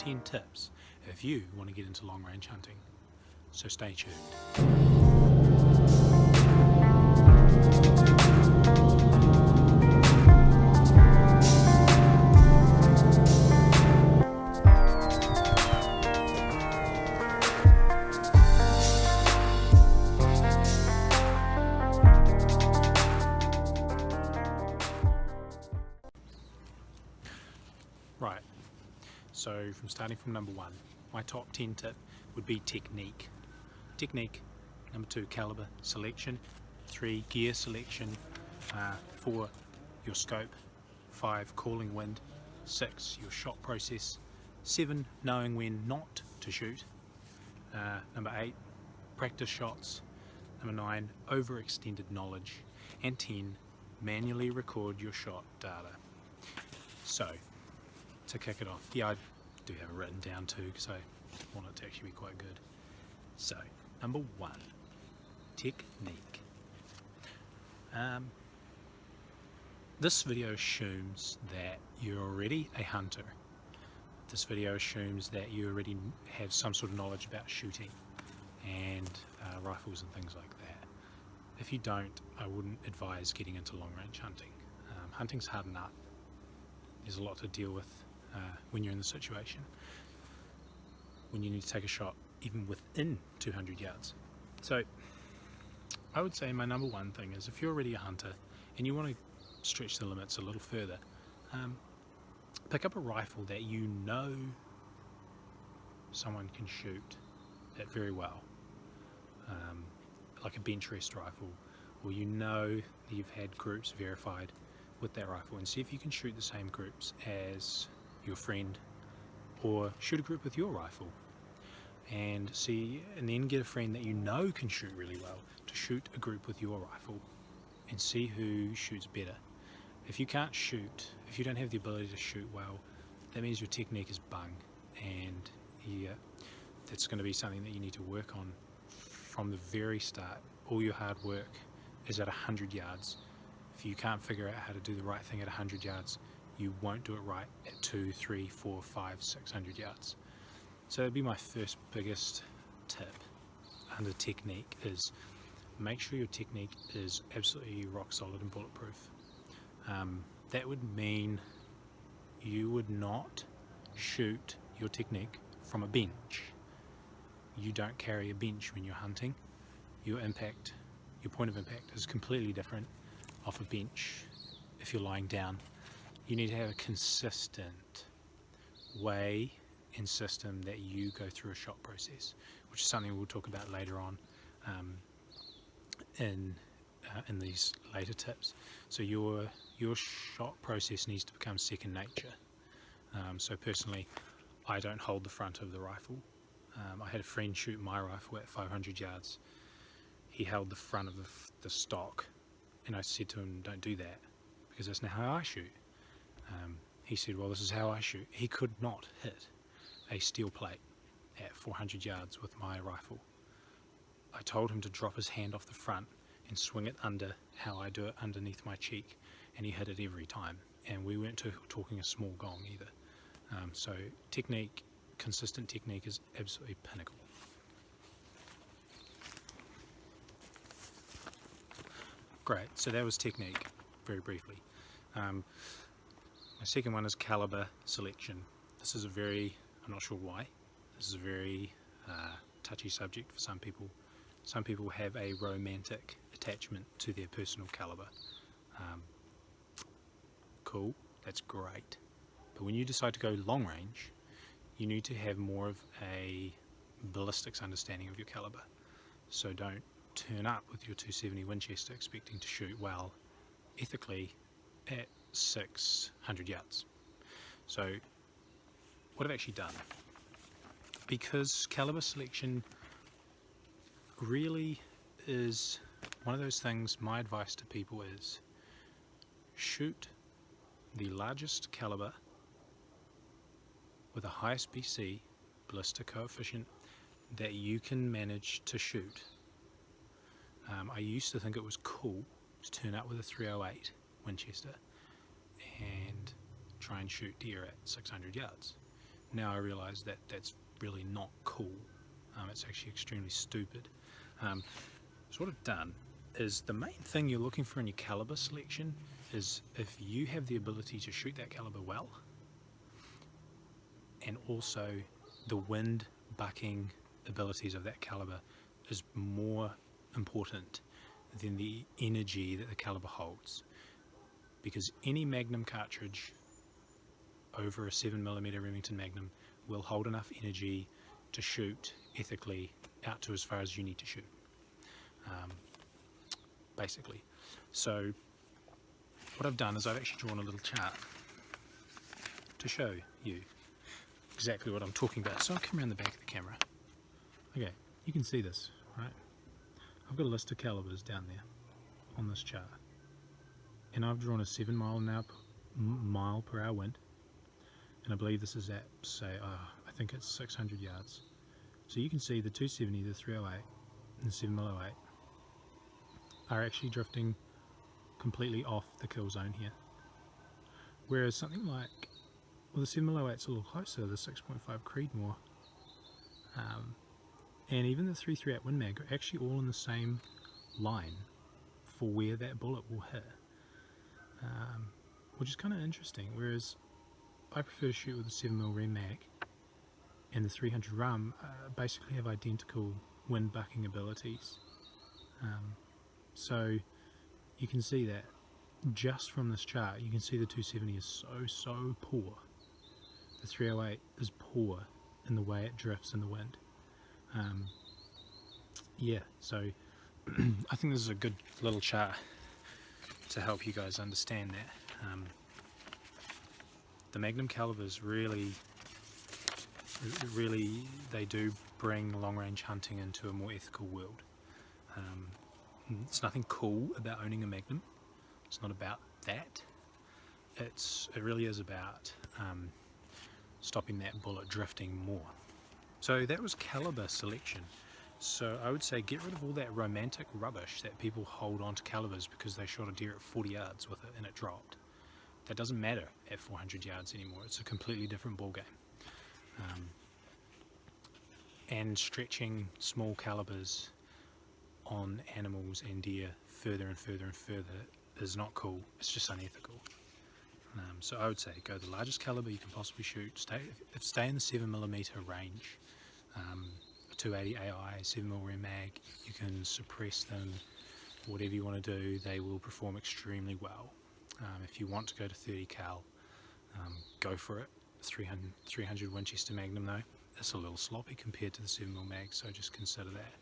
10 tips if you want to get into long range hunting. So stay tuned. Right, so starting from number 1, my top 10 tip would be technique. Number 2, caliber selection. 3, gear selection. 4, your scope. 5, calling wind. 6, your shot process. 7, knowing when not to shoot. Number 8, practice shots. Number 9, overextended knowledge. And 10, manually record your shot data. So, to kick it off, I do have it written down too because I want it to actually be quite good. So, number 1, technique. This video assumes that you're already a hunter. This video assumes that you already have some sort of knowledge about shooting and rifles and things like that. If you don't, I wouldn't advise getting into long range hunting. Hunting's hard enough. There's a lot to deal with when you're in the situation, when you need to take a shot even within 200 yards. So I would say my number 1 thing is, if you're already a hunter and you want to stretch the limits a little further, pick up a rifle that you know someone can shoot it very well, like a bench rest rifle, or you know that you've had groups verified with that rifle, and see if you can shoot the same groups as your friend, or shoot a group with your rifle, and then get a friend that you know can shoot really well to shoot a group with your rifle, and see who shoots better. If you can't shoot, if you don't have the ability to shoot well, that means your technique is bung, and that's going to be something that you need to work on from the very start. All your hard work is at 100 yards. If you can't figure out how to do the right thing at 100 yards, you won't do it right at 2, 3, 4, 5, 600 yards. So that'd be my first biggest tip under technique, is make sure your technique is absolutely rock solid and bulletproof. That would mean you would not shoot your technique from a bench. You don't carry a bench when you're hunting. Your point of impact is completely different off a bench if you're lying down. You need to have a consistent way and system that you go through a shot process, which is something we'll talk about later on in these later tips. So your shot process needs to become second nature. So personally, I don't hold the front of the rifle. I had a friend shoot my rifle at 500 yards. He held the front of the stock, and I said to him, don't do that, because that's not how I shoot. He said, well, this is how I shoot. He could not hit a steel plate at 400 yards with my rifle. I told him to drop his hand off the front and swing it under how I do it, underneath my cheek, and he hit it every time. And we weren't talking a small gong either. So technique, consistent technique, is absolutely pinnacle. Great, so that was technique, very briefly. My second one is caliber selection. This is I'm not sure why, this is a very touchy subject for some people. Some people have a romantic attachment to their personal caliber. Cool, that's great. But when you decide to go long range, you need to have more of a ballistics understanding of your caliber. So don't turn up with your 270 Winchester expecting to shoot well ethically at 600 yards. So what I've actually done, because caliber selection really is one of those things, my advice to people is shoot the largest caliber with the highest BC, ballistic coefficient, that you can manage to shoot. I used to think it was cool to turn up with a 308 Winchester and try and shoot deer at 600 yards. now I realise that that's really not cool. It's actually extremely stupid. So what I've done is, the main thing you're looking for in your caliber selection is if you have the ability to shoot that caliber well, and also the wind bucking abilities of that caliber is more important than the energy that the caliber holds. Because any Magnum cartridge over a 7mm Remington Magnum will hold enough energy to shoot ethically out to as far as you need to shoot, basically. So what I've done is I've actually drawn a little chart to show you exactly what I'm talking about. So I'll come around the back of the camera. Okay, you can see this, right? I've got a list of calibers down there on this chart, and I've drawn a 7 mile per hour wind, and I believe this is at, say, I think it's 600 yards. So you can see the 270, the 308, and the 7mm08 are actually drifting completely off the kill zone here. Whereas something like, well, the 7mm08's a little closer, the 6.5 Creedmoor, and even the 338 Win Mag are actually all in the same line for where that bullet will hit, which is kind of interesting. Whereas I prefer to shoot with the 7mm Rem Mag, and the 300 Rum basically have identical wind bucking abilities. So you can see that just from this chart, you can see the 270 is so poor. The 308 is poor in the way it drifts in the wind. Yeah, so I think this is a good little chart to help you guys understand that. The Magnum calibers really, they do bring long-range hunting into a more ethical world. It's nothing cool about owning a Magnum. It's not about that. It really is about stopping that bullet drifting more. So that was caliber selection. So I would say get rid of all that romantic rubbish that people hold on to calibers because they shot a deer at 40 yards with it and it dropped. That doesn't matter at 400 yards anymore. It's a completely different ballgame. And stretching small calibers on animals and deer further and further and further is not cool. It's just unethical. So I would say go the largest caliber you can possibly shoot. Stay in the 7mm range. 280 AI, 7mm Rem Mag. You can suppress them. Whatever you want to do, they will perform extremely well. If you want to go to 30 cal, go for it. 300 Winchester Magnum though, it's a little sloppy compared to the 7mm Mag, so just consider that.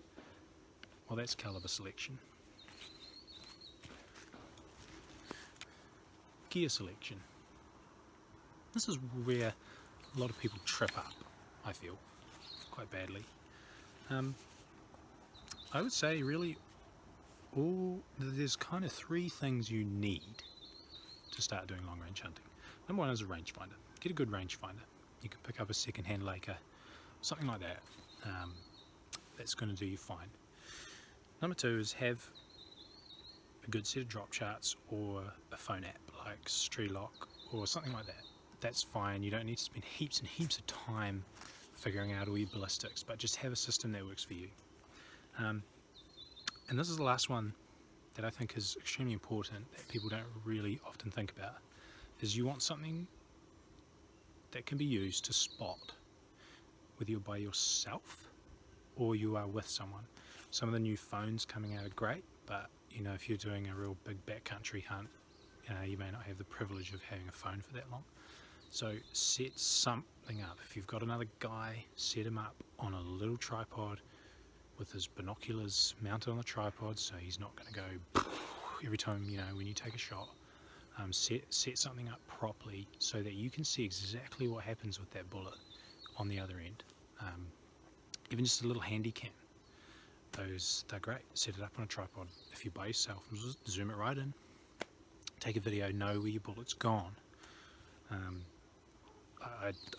Well, that's caliber selection. Gear selection. This is where a lot of people trip up, I feel, quite badly. I would say really there's kind of 3 things you need to start doing long range hunting. Number 1 is a rangefinder. Get a good rangefinder. You can pick up a second-hand Leica, something like that. That's going to do you fine. Number 2 is have a good set of drop charts or a phone app like Strelok or something like that. That's fine. You don't need to spend heaps and heaps of time figuring out all your ballistics, but just have a system that works for you. And this is the last one that I think is extremely important that people don't really often think about, is you want something that can be used to spot, whether you're by yourself or you are with someone. Some of the new phones coming out are great, but you know, if you're doing a real big backcountry hunt, you may not have the privilege of having a phone for that long. So set something up. If you've got another guy, set him up on a little tripod with his binoculars mounted on the tripod, so he's not going to go every time, you know, when you take a shot. Set something up properly so that you can see exactly what happens with that bullet on the other end. Even just a little handy cam, they're great. Set it up on a tripod. If you're by yourself, just zoom it right in, take a video, know where your bullet's gone.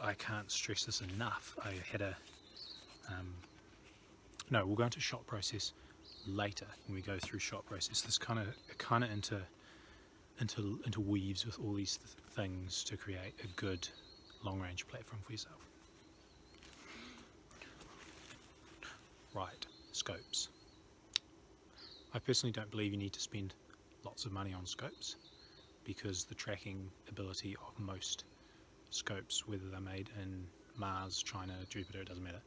I can't stress this enough. I had a no, we'll go into shot process later when we go through shot process. This kind of interweaves with all these things to create a good long range platform for yourself. right scopes. I personally don't believe you need to spend lots of money on scopes, because the tracking ability of most scopes, whether they're made in Mars, China, Jupiter, it doesn't matter.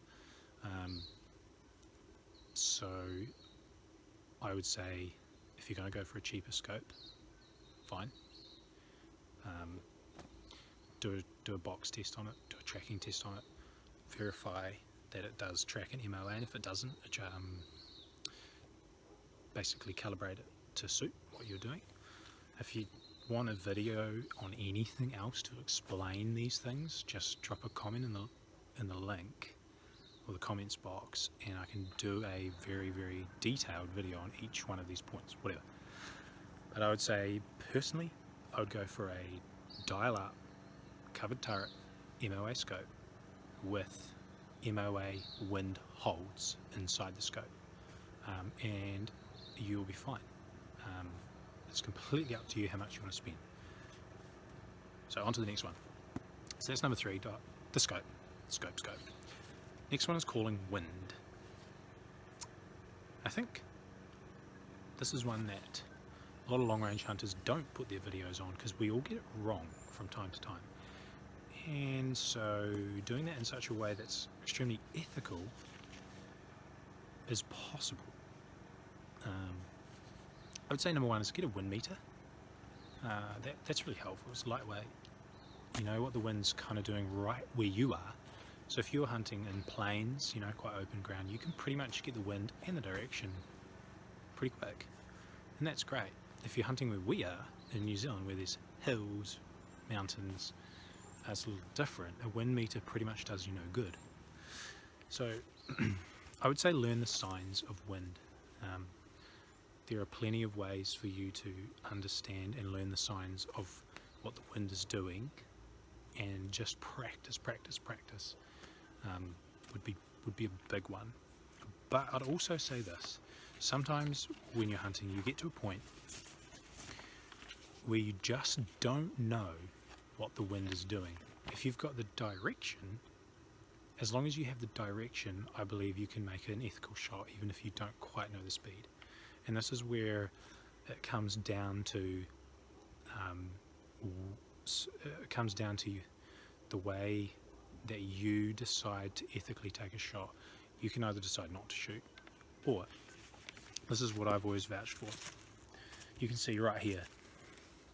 So I would say if you're going to go for a cheaper scope, fine. Do a box test on it, do a tracking test on it, verify that it does track an MOA, and if it doesn't, basically calibrate it to suit what you're doing. If you want a video on anything else to explain these things, just drop a comment in the link or the comments box, and I can do a very, very detailed video on each one of these points, whatever. But I would say, personally, I would go for a dial-up covered turret MOA scope with MOA wind holds inside the scope, and you'll be fine. It's completely up to you how much you want to spend. So on to the next one. So that's number 3, the scope. Next one is calling wind. I think this is one that a lot of long range hunters don't put their videos on, because we all get it wrong from time to time. And so doing that in such a way that's extremely ethical is possible. I would say number 1 is get a wind meter. That's really helpful. It's lightweight. You know what the wind's kind of doing right where you are. So if you're hunting in plains, quite open ground, you can pretty much get the wind and the direction pretty quick. And that's great. If you're hunting where we are in New Zealand, where there's hills, mountains, it's a little different. A wind meter pretty much does you no good. So I would say learn the signs of wind. There are plenty of ways for you to understand and learn the signs of what the wind is doing, and just practice would be a big one. But I'd also say this: sometimes when you're hunting, you get to a point where you just don't know what the wind is doing. If you've got the direction, as long as you have the direction, I believe you can make an ethical shot, even if you don't quite know the speed. And this is where it comes down to the way that you decide to ethically take a shot. You can either decide not to shoot, or this is what I've always vouched for. You can see right here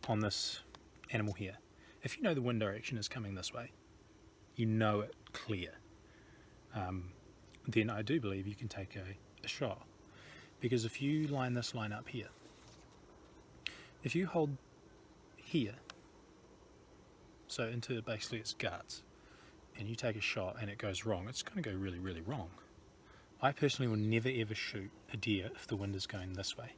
on this animal here, if you know the wind direction is coming this way, you know it clear, then I do believe you can take a shot. Because if you line this line up here, if you hold here, so into basically its guts, and you take a shot and it goes wrong, it's going to go really, really wrong. I personally will never ever shoot a deer if the wind is going this way,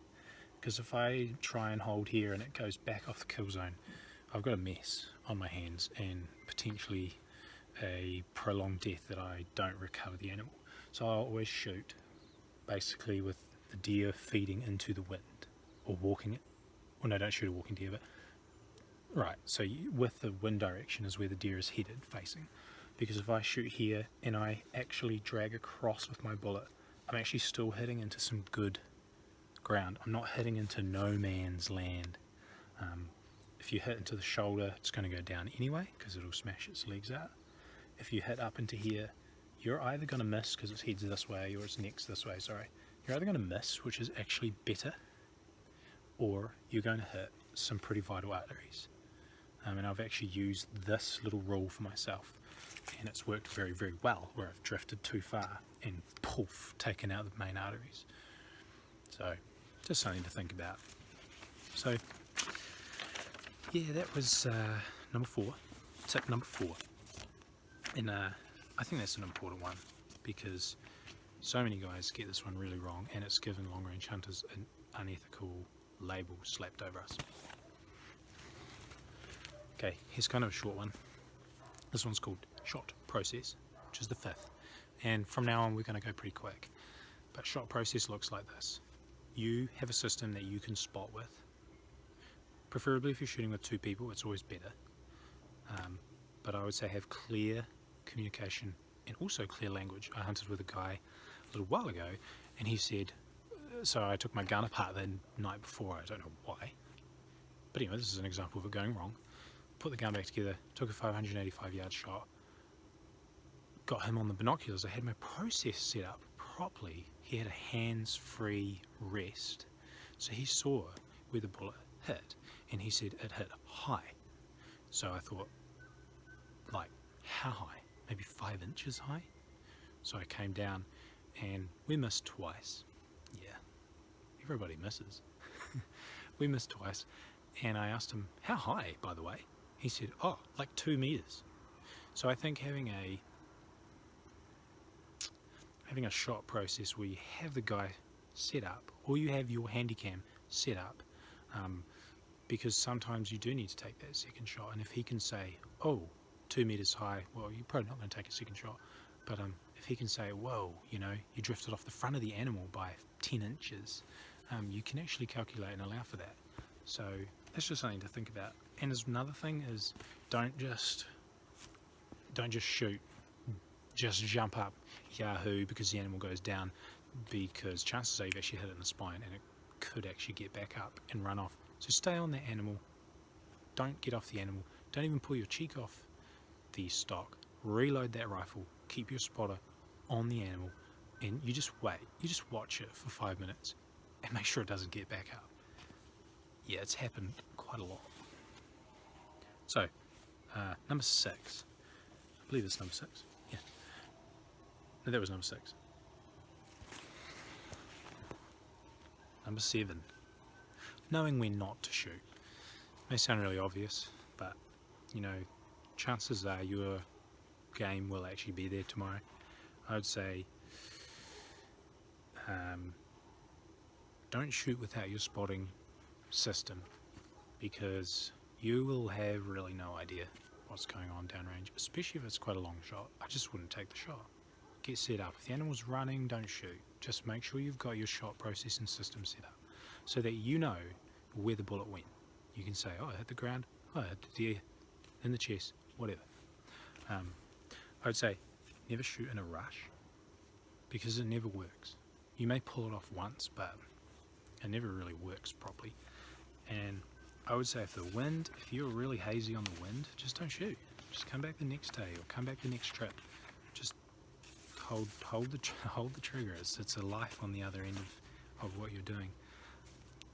because if I try and hold here and it goes back off the kill zone, I've got a mess on my hands and potentially a prolonged death that I don't recover the animal. So I'll always shoot basically with the deer feeding into the wind, or walking it. Well, no, don't shoot a walking deer, but right, so with the wind direction is where the deer is headed, facing. Because if I shoot here and I actually drag across with my bullet, I'm actually still hitting into some good ground. I'm not hitting into no man's land. If you hit into the shoulder, it's going to go down anyway, because it'll smash its legs out. If you hit up into here, you're either going to miss because its head's this way, or its neck's this way, sorry. You're either going to miss, which is actually better, or you're going to hit some pretty vital arteries. And I've actually used this little rule for myself, and it's worked very, very well, where I've drifted too far and poof, taken out the main arteries. So just something to think about. So yeah, that was number 4, tip number 4. And I think that's an important one, because so many guys get this one really wrong, and it's given long range hunters an unethical label slapped over us. Okay, here's kind of a short one. This one's called shot process, which is the 5th. And from now on, we're going to go pretty quick. But shot process looks like this. You have a system that you can spot with. Preferably if you're shooting with 2 people, it's always better. But I would say have clear communication and also clear language. I hunted with a guy little while ago, and he said, so I took my gun apart the night before, I don't know why, but anyway, this is an example of it going wrong. Put the gun back together, took a 585 yard shot, got him on the binoculars. I had my process set up properly. He had a hands-free rest, so he saw where the bullet hit, and he said it hit high. So I thought, like, how high? Maybe 5 inches high? So I came down, and we missed twice. Yeah, everybody misses. We missed twice, and I asked him, how high, by the way? He said, oh, like 2 meters. So I think having a shot process where you have the guy set up, or you have your handycam set up, because sometimes you do need to take that second shot, and if he can say, oh, 2 meters high, well, you're probably not going to take a second shot, but if he can say, whoa, you know, you drifted off the front of the animal by 10 inches, you can actually calculate and allow for that. So that's just something to think about. And there's another thing is, don't just shoot, just jump up, yahoo, because the animal goes down, because chances are you've actually hit it in the spine and it could actually get back up and run off. So stay on that animal, don't get off the animal, don't even pull your cheek off the stock, reload that rifle, keep your spotter on the animal, and you just wait, you just watch it for 5 minutes and make sure it doesn't get back up. Yeah, it's happened quite a lot. So, number 6, I believe it's number 6, yeah, no, that was number 6. Number 7, knowing when not to shoot. May sound really obvious, but you know, chances are your game will actually be there tomorrow. I would say don't shoot without your spotting system, because you will have really no idea what's going on downrange, especially if it's quite a long shot. I just wouldn't take the shot. Get set up. If the animal's running, don't shoot. Just make sure you've got your shot processing system set up so that you know where the bullet went. You can say, oh, I hit the ground, oh, I hit the deer, in the chest, whatever. I would say never shoot in a rush, because it never works. You may pull it off once, but it never really works properly. And I would say if you're really hazy on the wind, just don't shoot. Just come back the next day or come back the next trip. Just hold the trigger. It's a life on the other end of what you're doing.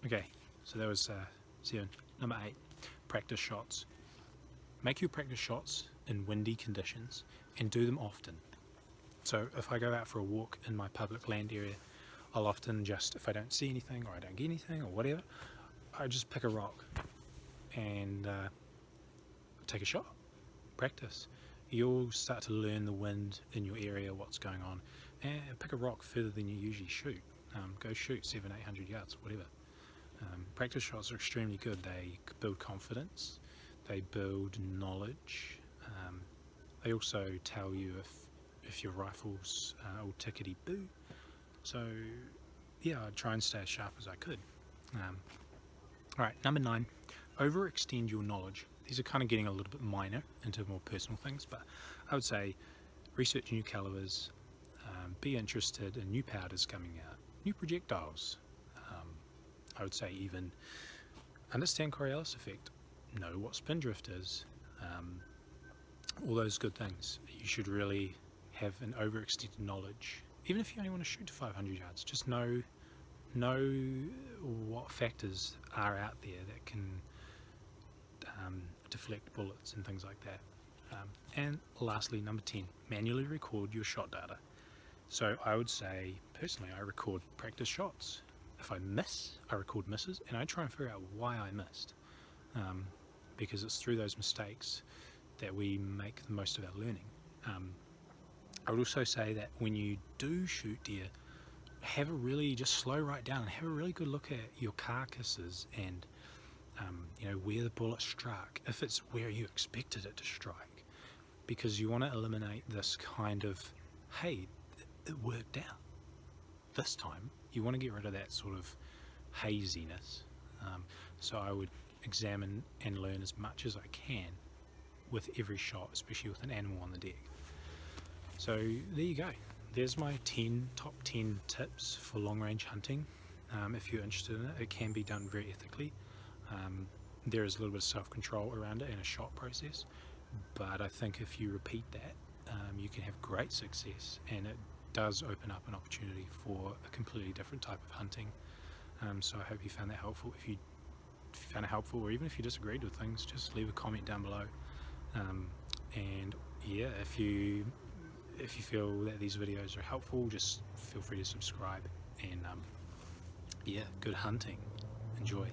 Okay, so that was 7. Number 8, practice shots. Make your practice shots in windy conditions and do them often. So if I go out for a walk in my public land area, I'll often just, if I don't see anything or I don't get anything or whatever, I just pick a rock and take a shot. Practice. You'll start to learn the wind in your area, what's going on, and pick a rock further than you usually shoot. Go shoot 700-800 yards, whatever. Practice shots are extremely good. They build confidence, they build knowledge, they also tell you if your rifle's all tickety-boo. So yeah, I'd try and stay as sharp as I could. Alright, number 9, overextend your knowledge. These are kind of getting a little bit minor into more personal things, but I would say research new calibers, be interested in new powders coming out, new projectiles. I would say even understand Coriolis effect, know what spin drift is, all those good things. You should really have an overextended knowledge. Even if you only want to shoot to 500 yards, just know what factors are out there that can deflect bullets and things like that. And lastly, number 10, manually record your shot data. So I would say, personally, I record practice shots. If I miss, I record misses, and I try and figure out why I missed, because it's through those mistakes that we make the most of our learning. I would also say that when you do shoot deer, just slow right down and have a really good look at your carcasses and where the bullet struck, if it's where you expected it to strike, because you want to eliminate this kind of, hey, it worked out this time. You want to get rid of that sort of haziness. So I would examine and learn as much as I can with every shot, especially with an animal on the deck. So there you go. there's my top 10 tips for long range hunting. If you're interested in it, it can be done very ethically. There is a little bit of self-control around it and a shot process, but I think if you repeat that, you can have great success, and it does open up an opportunity for a completely different type of hunting. So I hope you found that helpful. If you found it helpful, or even if you disagreed with things, just leave a comment down below. And yeah, if you feel that these videos are helpful, just feel free to subscribe, and yeah, good hunting. Enjoy.